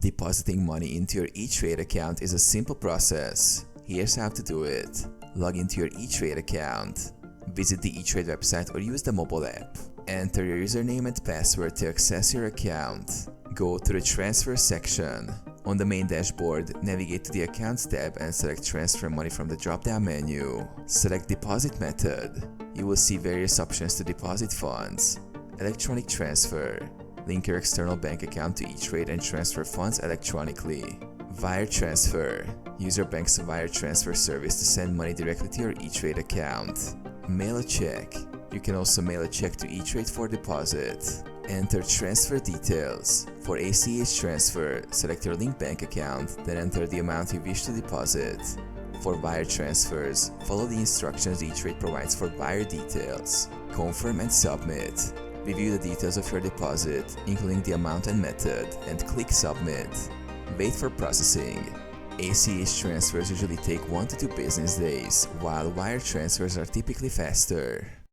Depositing money into your Etrade account is a simple process. Here's how to do it. Log into your Etrade account. Visit the Etrade website or use the mobile app. Enter your username and password to access your account. Go to the Transfer section. On the main dashboard, navigate to the Accounts tab and select Transfer Money from the drop-down menu. Select Deposit Method. You will see various options to deposit funds. Electronic Transfer. Link your external bank account to Etrade and transfer funds electronically. Wire Transfer. Use your bank's wire transfer service to send money directly to your Etrade account. Mail a check. You can also mail a check to Etrade for deposit. Enter transfer details. For ACH transfer, select your linked bank account, then enter the amount you wish to deposit. For wire transfers, follow the instructions Etrade provides for wire details. Confirm and submit. Review the details of your deposit, including the amount and method, and click Submit. Wait for processing. ACH transfers usually take 1 to 2 business days, while wire transfers are typically faster.